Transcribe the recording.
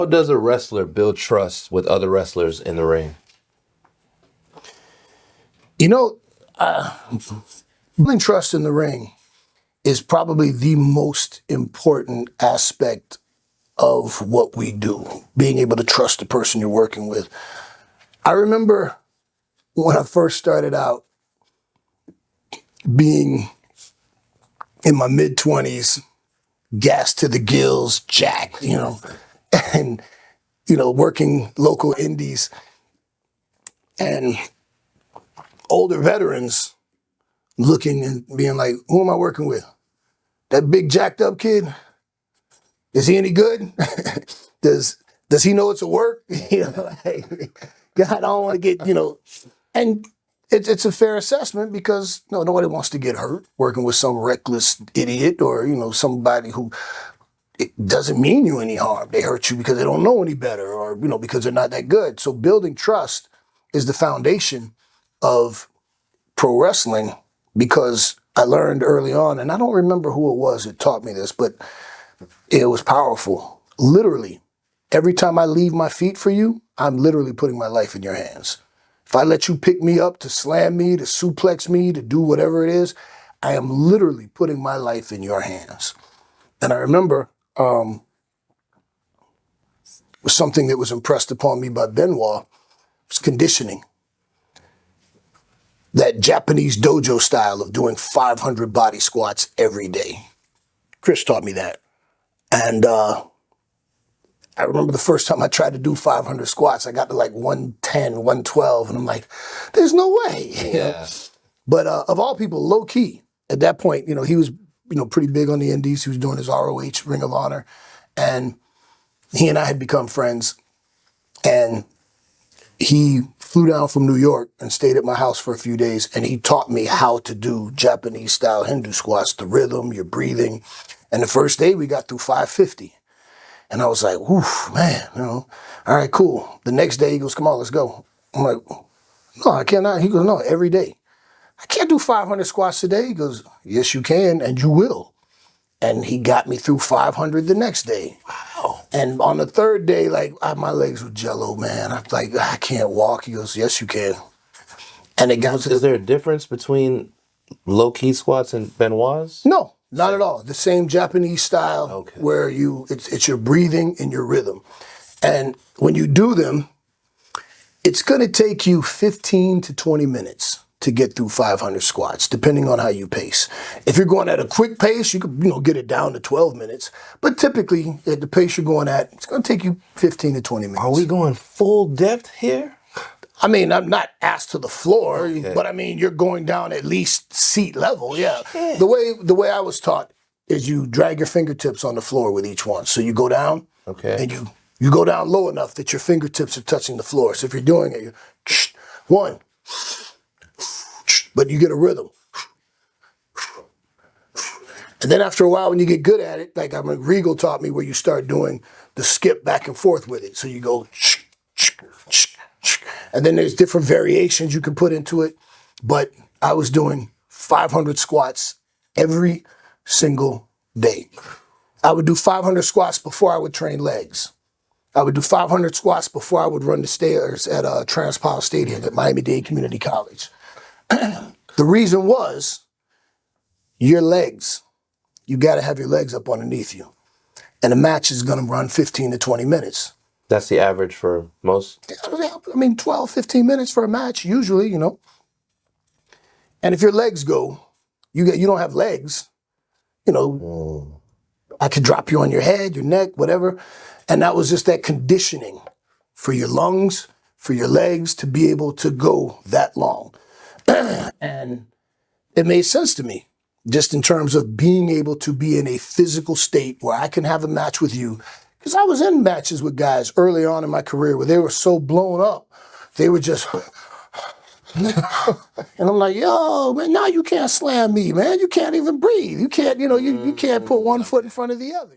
How does a wrestler build trust with other wrestlers in the ring? You know, building trust in the ring is probably the most important aspect of what we do, being able to trust the person you're working with. I remember when I first started out being in my mid-20s, gassed to the gills, jacked, and, working local indies and older veterans looking and being like, who am I working with? That big jacked up kid? Is he any good? Does he know it's a work? God, I don't want to get, and it's a fair assessment because nobody wants to get hurt working with some reckless idiot or, somebody who it doesn't mean you any harm. They hurt you because they don't know any better or, because they're not that good. So building trust is the foundation of pro wrestling because I learned early on, and I don't remember who it was that taught me this, but it was powerful. Literally, every time I leave my feet for you, I'm literally putting my life in your hands. If I let you pick me up to slam me, to suplex me, to do whatever it is, I am literally putting my life in your hands. And I remember something that was impressed upon me by Benoit was conditioning. That Japanese dojo style of doing 500 body squats every day. Chris taught me that. And I remember the first time I tried to do 500 squats, I got to like 110, 112, and I'm like, there's no way. Yeah. But of all people, low key, at that point, he was, pretty big on the indies. He was doing his ROH Ring of Honor. And he and I had become friends. And he flew down from New York and stayed at my house for a few days. And he taught me how to do Japanese style Hindu squats, the rhythm, your breathing. And the first day we got through 550. And I was like, oof, man, all right, cool. The next day he goes, come on, let's go. I'm like, no, I cannot. He goes, no, every day. I can't do 500 squats a day. He goes, yes, you can, and you will. And he got me through 500 the next day. Wow. And on the third day, my legs were jello, man. I'm like, I can't walk. He goes, yes, you can. And it got Is there a difference between low-key squats and Benoit's? No, not at all. The same Japanese style where it's your breathing and your rhythm. And when you do them, it's going to take you 15 to 20 minutes to get through 500 squats, depending on how you pace. If you're going at a quick pace, you could, get it down to 12 minutes. But typically, at the pace you're going at, it's going to take you 15 to 20 minutes. Are we going full depth here? I mean, I'm not ass to the floor, but I mean, you're going down at least seat level, yeah. The way I was taught is you drag your fingertips on the floor with each one. So you go down, and you go down low enough that your fingertips are touching the floor. So if you're doing it, you're one, but you get a rhythm. And then after a while, when you get good at it, like Regal taught me where you start doing the skip back and forth with it. So you go, and then there's different variations you can put into it. But I was doing 500 squats every single day. I would do 500 squats before I would train legs. I would do 500 squats before I would run the stairs at Transpile Stadium at Miami-Dade Community College. The reason was your legs. You got to have your legs up underneath you. And a match is going to run 15 to 20 minutes. That's the average for most? I mean, 12, 15 minutes for a match, usually, And if your legs go, you don't have legs, I could drop you on your head, your neck, whatever. And that was just that conditioning for your lungs, for your legs to be able to go that long. And it made sense to me, just in terms of being able to be in a physical state where I can have a match with you. Because I was in matches with guys early on in my career where they were so blown up, they were just... and I'm like, yo, man, now you can't slam me, man. You can't even breathe. You can't, you can't put one foot in front of the other.